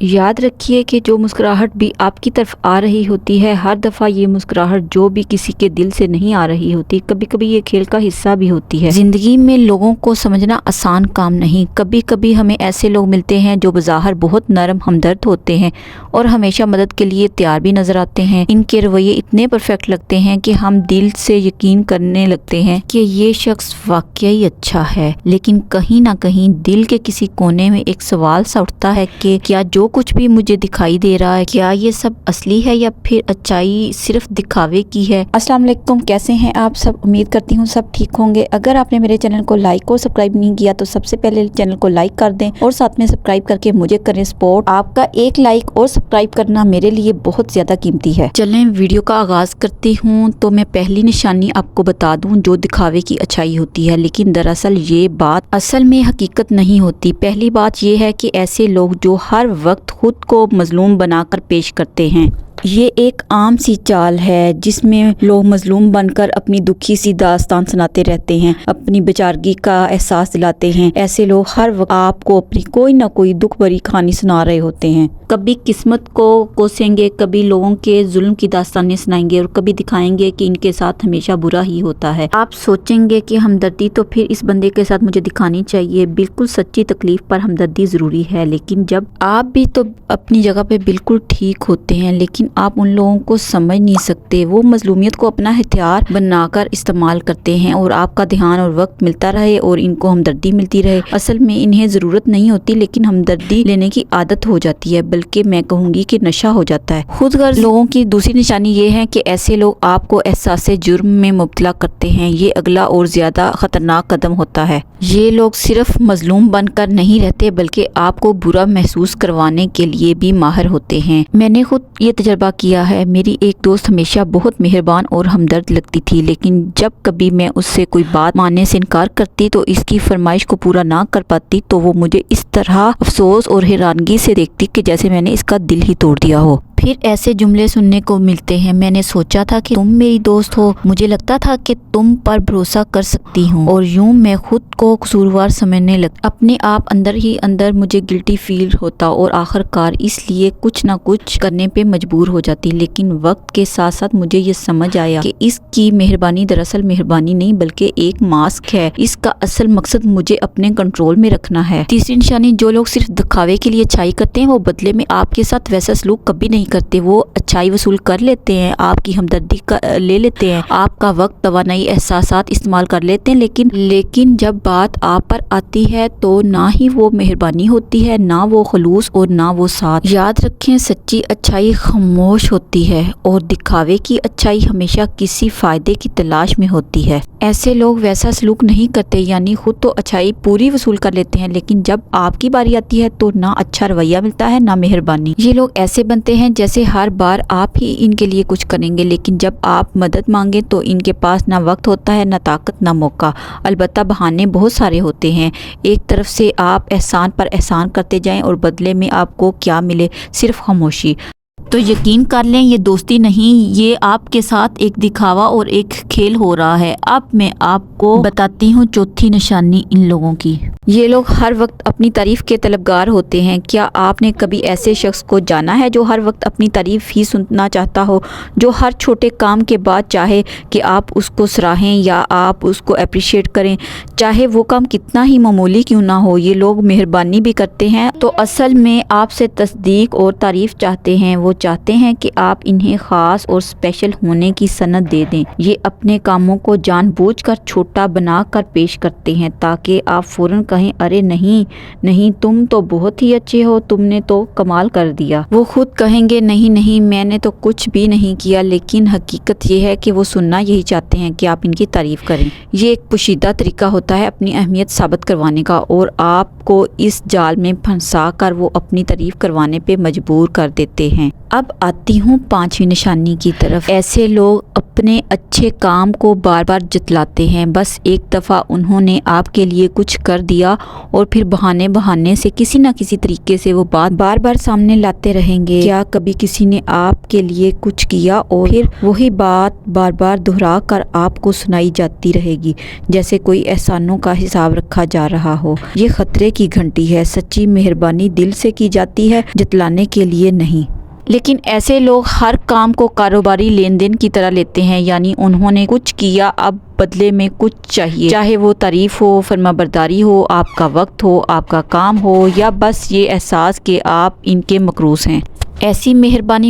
याद रखिए कि जो मुस्कुराहट भी आपकी तरफ आ रही होती है, हर दफ़ा ये मुस्कुराहट जो भी किसी के दिल से नहीं आ रही होती, कभी कभी ये खेल का हिस्सा भी होती है। ज़िंदगी में लोगों को समझना आसान काम नहीं। कभी कभी हमें ऐसे लोग मिलते हैं जो बज़ाहिर बहुत नरम हमदर्द होते हैं और हमेशा मदद के लिए तैयार भी नज़र आते हैं। इनके रवैये इतने परफेक्ट लगते हैं कि हम दिल से यकीन करने लगते हैं कि ये शख्स वाकई अच्छा है। लेकिन कहीं ना कहीं दिल के किसी कोने में एक सवाल सा उठता है कि क्या जो कुछ भी मुझे दिखाई दे रहा है, क्या ये सब असली है या फिर अच्छाई सिर्फ दिखावे की है। अस्सलाम वालेकुम, कैसे हैं आप सब? उम्मीद करती हूँ सब ठीक होंगे। अगर आपने मेरे चैनल को लाइक और सब्सक्राइब नहीं किया तो सबसे पहले चैनल को लाइक कर दें और साथ में सब्सक्राइब करके मुझे करें सपोर्ट। आपका एक लाइक और सब्सक्राइब करना मेरे लिए बहुत ज्यादा कीमती है। चलें वीडियो का आगाज करती हूँ। तो मैं पहली निशानी आपको बता दूं जो दिखावे की अच्छाई होती है, लेकिन दरअसल ये बात असल में हकीकत नहीं होती। पहली बात ये है कि ऐसे लोग जो हर वक्त खुद को मजलूम बनाकर पेश करते हैं, ये एक आम सी चाल है जिसमें लोग मजलूम बनकर अपनी दुखी सी दास्तान सुनाते रहते हैं, अपनी बेचारगी का एहसास दिलाते हैं। ऐसे लोग हर वक्त आपको अपनी कोई ना कोई दुख भरी कहानी सुना रहे होते हैं। कभी किस्मत को कोसेंगे, कभी लोगों के जुल्म की दास्तानें सुनाएंगे और कभी दिखाएंगे कि इनके साथ हमेशा बुरा ही होता है। आप सोचेंगे कि हमदर्दी तो फिर इस बंदे के साथ मुझे दिखानी चाहिए। बिल्कुल सच्ची तकलीफ पर हमदर्दी जरूरी है, लेकिन जब आप भी तो अपनी जगह पे बिल्कुल ठीक होते हैं, लेकिन आप उन लोगों को समझ नहीं सकते। वो मजलूमियत को अपना हथियार बनाकर इस्तेमाल करते हैं और आपका ध्यान और वक्त मिलता रहे और इनको हमदर्दी मिलती रहे। असल में इन्हें ज़रूरत नहीं होती, लेकिन हमदर्दी लेने की आदत हो जाती है, बल्कि मैं कहूँगी कि नशा हो जाता है। खुदगर्ज लोगों की दूसरी निशानी ये है कि ऐसे लोग आपको एहसास जुर्म में मुब्तला करते हैं। ये अगला और ज़्यादा ख़तरनाक कदम होता है। ये लोग सिर्फ मजलूम बनकर नहीं रहते, बल्कि आपको बुरा महसूस करवाने के लिए भी माहिर होते हैं। मैंने खुद ये तजर्बा किया है। मेरी एक दोस्त हमेशा बहुत मेहरबान और हमदर्द लगती थी, लेकिन जब कभी मैं उससे कोई बात मानने से इनकार करती तो इसकी फरमाइश को पूरा ना कर पाती तो वो मुझे इस तरह अफसोस और हैरानगी से देखती कि जैसे मैंने इसका दिल ही तोड़ दिया हो। फिर ऐसे जुमले सुनने को मिलते हैं, मैंने सोचा था कि तुम मेरी दोस्त हो, मुझे लगता था कि तुम पर भरोसा कर सकती हूँ, और यूं मैं खुद को कसूरवार समझने लग। अपने आप अंदर ही अंदर मुझे गिल्टी फील होता और आखिरकार इसलिए कुछ ना कुछ करने पे मजबूर हो जाती। लेकिन वक्त के साथ साथ मुझे ये समझ आया कि इसकी मेहरबानी दरअसल मेहरबानी नहीं बल्कि एक मास्क है। इसका असल मकसद मुझे अपने कंट्रोल में रखना है। तीसरी निशानी, जो लोग सिर्फ दिखावे के लिए अच्छाई करते हैं वो बदले में आपके साथ वैसा सलूक कभी नहीं करते। वो अच्छाई वसूल कर लेते हैं, आपकी हमदर्दी का ले लेते हैं, आपका वक्त, तवानाई, एहसासात इस्तेमाल कर लेते हैं, लेकिन जब बात आप पर आती है तो ना ही वो मेहरबानी होती है, ना वो खलूस और ना वो साथ। याद रखें, सच्ची अच्छाई खामोश होती है और दिखावे की अच्छाई हमेशा किसी फायदे की तलाश में होती है। ऐसे लोग वैसा सलूक नहीं करते, यानी खुद तो अच्छाई पूरी वसूल कर लेते हैं, लेकिन जब आपकी बारी आती है तो ना अच्छा रवैया मिलता है ना मेहरबानी। ये लोग ऐसे बनते हैं जैसे हर बार आप ही इनके लिए कुछ करेंगे, लेकिन जब आप मदद मांगे तो इनके पास ना वक्त होता है, ना ताकत, ना मौका। अलबत्ता बहाने बहुत सारे होते हैं। एक तरफ से आप एहसान पर एहसान करते जाएं और बदले में आपको क्या मिले? सिर्फ खामोशी। तो यकीन कर लें, ये दोस्ती नहीं, ये आपके साथ एक दिखावा और एक खेल हो रहा है। अब मैं आपको बताती हूँ चौथी निशानी इन लोगों की। ये लोग हर वक्त अपनी तारीफ के तलबगार होते हैं। क्या आपने कभी ऐसे शख्स को जाना है जो हर वक्त अपनी तारीफ ही सुनना चाहता हो, जो हर छोटे काम के बाद चाहे कि आप उसको सराहें या आप उसको अप्रिशिएट करें, चाहे वो काम कितना ही मामूली क्यों ना हो? ये लोग मेहरबानी भी करते हैं तो असल में आपसे तस्दीक और तारीफ चाहते हैं। वो चाहते हैं कि आप इन्हें खास और स्पेशल होने की सनद दे दें। ये अपने कामों को जानबूझकर छोटा बनाकर पेश करते हैं ताकि आप फौरन कहें, अरे नहीं नहीं, तुम तो बहुत ही अच्छे हो, तुमने तो कमाल कर दिया। वो खुद कहेंगे, नहीं नहीं, मैंने तो कुछ भी नहीं किया, लेकिन हकीकत ये है कि वो सुनना यही चाहते हैं कि आप इनकी तारीफ करें। ये एक पोशीदा तरीका होता है अपनी अहमियत साबित करवाने का, और आपको इस जाल में फंसा कर वो अपनी तारीफ करवाने पे मजबूर कर देते हैं। اب آتی ہوں پانچویں نشانی کی طرف۔ ایسے لوگ اپنے اچھے کام کو بار بار جتلاتے ہیں۔ بس ایک دفعہ انہوں نے آپ کے لیے کچھ کر دیا اور پھر بہانے سے کسی نہ کسی طریقے سے وہ بات بار بار سامنے لاتے رہیں گے۔ کیا کبھی کسی نے آپ کے لیے کچھ کیا اور پھر وہی بات بار بار دہرا کر آپ کو سنائی جاتی رہے گی، جیسے کوئی احسانوں کا حساب رکھا جا رہا ہو؟ یہ خطرے کی گھنٹی ہے۔ سچی مہربانی دل سے کی جاتی ہے، جتلانے کے لیے نہیں۔ لیکن ایسے لوگ ہر کام کو کاروباری لین دین کی طرح لیتے ہیں، یعنی انہوں نے کچھ کیا، اب بدلے میں کچھ چاہیے، چاہے وہ تعریف ہو، فرما برداری ہو، آپ کا وقت ہو، آپ کا کام ہو، یا بس یہ احساس کہ آپ ان کے مقروض ہیں۔ ایسی مہربانی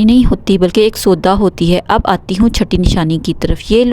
نہیں ہوتی بلکہ ایک سودا ہوتی ہے۔ اب آتی ہوں چھٹی نشانی کی طرف۔ یہ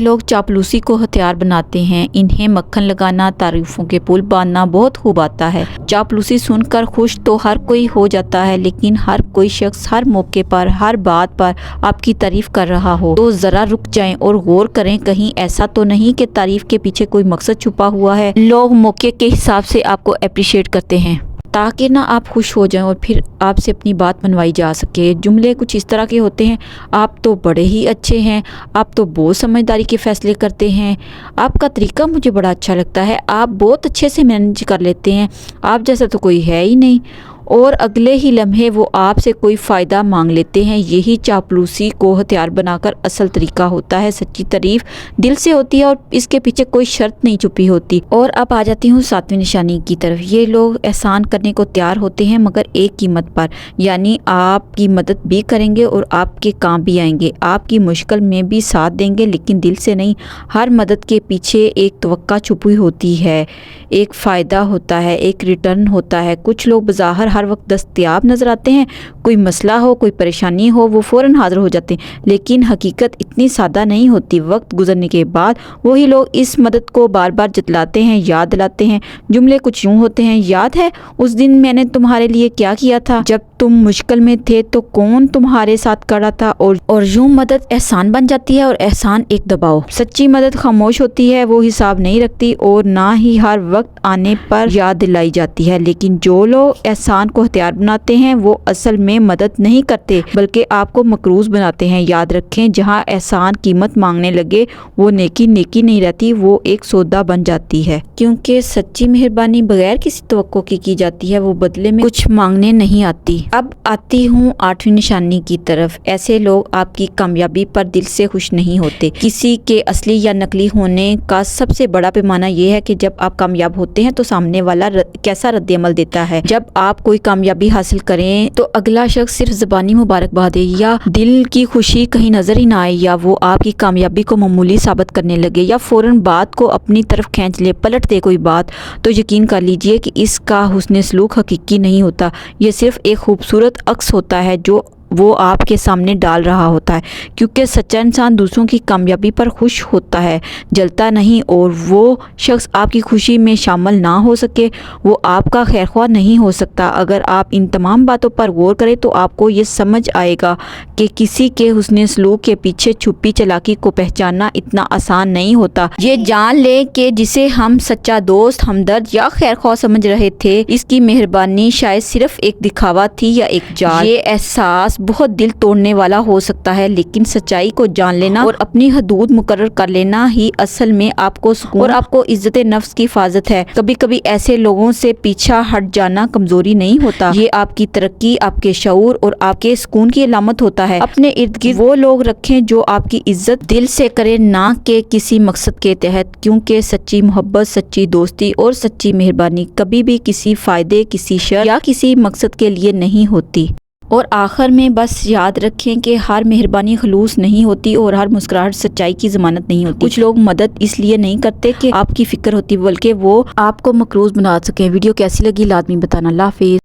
لوگ چاپلوسی کو ہتھیار بناتے ہیں۔ انہیں مکھن لگانا، تعریفوں کے پل باندھنا بہت خوب آتا ہے۔ چاپلوسی سن کر خوش تو ہر کوئی ہو جاتا ہے، لیکن ہر کوئی شخص ہر موقع پر، ہر بات پر آپ کی تعریف کر رہا ہو تو ذرا رک جائیں اور غور کریں، کہیں ایسا تو نہیں کہ تعریف کے پیچھے کوئی مقصد چھپا ہوا ہے۔ لوگ موقع کے حساب سے آپ کو اپریشیٹ کرتے ہیں تاکہ نہ آپ خوش ہو جائیں اور پھر آپ سے اپنی بات منوائی جا سکے۔ جملے کچھ اس طرح کے ہوتے ہیں: آپ تو بڑے ہی اچھے ہیں، آپ تو بہت سمجھداری کے فیصلے کرتے ہیں، آپ کا طریقہ مجھے بڑا اچھا لگتا ہے، آپ بہت اچھے سے مینج کر لیتے ہیں، آپ جیسا تو کوئی ہے ہی نہیں، اور اگلے ہی لمحے وہ آپ سے کوئی فائدہ مانگ لیتے ہیں۔ یہی چاپلوسی کو ہتھیار بنا کر اصل طریقہ ہوتا ہے۔ سچی تعریف دل سے ہوتی ہے اور اس کے پیچھے کوئی شرط نہیں چھپی ہوتی۔ اور اب آ جاتی ہوں ساتویں نشانی کی طرف۔ یہ لوگ احسان کرنے کو تیار ہوتے ہیں مگر ایک قیمت پر، یعنی آپ کی مدد بھی کریں گے اور آپ کے کام بھی آئیں گے، آپ کی مشکل میں بھی ساتھ دیں گے، لیکن دل سے نہیں۔ ہر مدد کے پیچھے ایک توقع چھپی ہوتی ہے، ایک فائدہ ہوتا ہے، ایک ریٹرن ہوتا ہے۔ کچھ لوگ بظاہر ہر وقت دستیاب نظر آتے ہیں، کوئی مسئلہ ہو، کوئی پریشانی ہو، وہ فوراً حاضر ہو جاتے ہیں، لیکن حقیقت اتنی سادہ نہیں ہوتی۔ وقت گزرنے کے بعد وہی لوگ اس مدد کو بار بار جتلاتے ہیں، یاد دلاتے ہیں۔ جملے کچھ یوں ہوتے ہیں: یاد ہے اس دن میں نے تمہارے لیے کیا کیا تھا؟ جب تم مشکل میں تھے تو کون تمہارے ساتھ کھڑا تھا؟ اور یوں مدد احسان بن جاتی ہے اور احسان ایک دباؤ۔ سچی مدد خاموش ہوتی ہے، وہ حساب نہیں رکھتی اور نہ ہی ہر وقت آنے پر یاد دلائی جاتی ہے۔ لیکن جو لوگ احسان کو ہتھیار بناتے ہیں وہ اصل میں مدد نہیں کرتے بلکہ آپ کو مقروض بناتے ہیں۔ یاد رکھیں، جہاں احسان قیمت مانگنے لگے وہ نیکی نہیں رہتی، وہ ایک سودا بن جاتی ہے، کیونکہ سچی مہربانی بغیر کسی توقع کی جاتی ہے، وہ بدلے میں کچھ مانگنے نہیں آتی۔ اب آتی ہوں آٹھویں نشانی کی طرف۔ ایسے لوگ آپ کی کامیابی پر دل سے خوش نہیں ہوتے۔ کسی کے اصلی یا نقلی ہونے کا سب سے بڑا پیمانہ یہ ہے کہ جب آپ کامیاب ہوتے ہیں تو سامنے والا کیسا رد عمل دیتا ہے۔ جب آپ کوئی کامیابی حاصل کریں تو اگلا شخص صرف زبانی مبارکباد دے یا دل کی خوشی کہیں نظر ہی نہ آئے، یا وہ آپ کی کامیابی کو معمولی ثابت کرنے لگے، یا فوراً بات کو اپنی طرف کھینچ لے، پلٹ دے کوئی بات، تو یقین کر لیجئے کہ اس کا حسن سلوک حقیقی نہیں ہوتا، یہ صرف ایک خوبصورت عکس ہوتا ہے جو وہ آپ کے سامنے ڈال رہا ہوتا ہے، کیونکہ سچا انسان دوسروں کی کامیابی پر خوش ہوتا ہے، جلتا نہیں۔ اور وہ شخص آپ کی خوشی میں شامل نہ ہو سکے وہ آپ کا خیر خواہ نہیں ہو سکتا۔ اگر آپ ان تمام باتوں پر غور کریں تو آپ کو یہ سمجھ آئے گا کہ کسی کے حسن سلوک کے پیچھے چھپی چالاکی کو پہچاننا اتنا آسان نہیں ہوتا۔ یہ جان لیں کہ جسے ہم سچا دوست، ہمدرد یا خیر خواہ سمجھ رہے تھے، اس کی مہربانی شاید صرف ایک دکھاوا تھی یا ایک جال۔ یہ احساس بہت دل توڑنے والا ہو سکتا ہے، لیکن سچائی کو جان لینا اور اپنی حدود مقرر کر لینا ہی اصل میں آپ کو سکون اور آپ کو عزت نفس کی حفاظت ہے۔ کبھی کبھی ایسے لوگوں سے پیچھا ہٹ جانا کمزوری نہیں ہوتا، یہ آپ کی ترقی، آپ کے شعور اور آپ کے سکون کی علامت ہوتا ہے۔ اپنے ارد گرد وہ لوگ رکھیں جو آپ کی عزت دل سے کریں، نہ کہ کسی مقصد کے تحت، کیونکہ سچی محبت، سچی دوستی اور سچی مہربانی کبھی بھی کسی فائدے، کسی شر یا کسی مقصد کے لیے نہیں ہوتی۔ اور آخر میں بس یاد رکھیں کہ ہر مہربانی خلوص نہیں ہوتی اور ہر مسکراہٹ سچائی کی ضمانت نہیں ہوتی۔ کچھ لوگ مدد اس لیے نہیں کرتے کہ آپ کی فکر ہوتی، بلکہ وہ آپ کو مقروض بنا سکیں۔ ویڈیو کیسی لگی لازمی بتانا۔ اللہ حافظ۔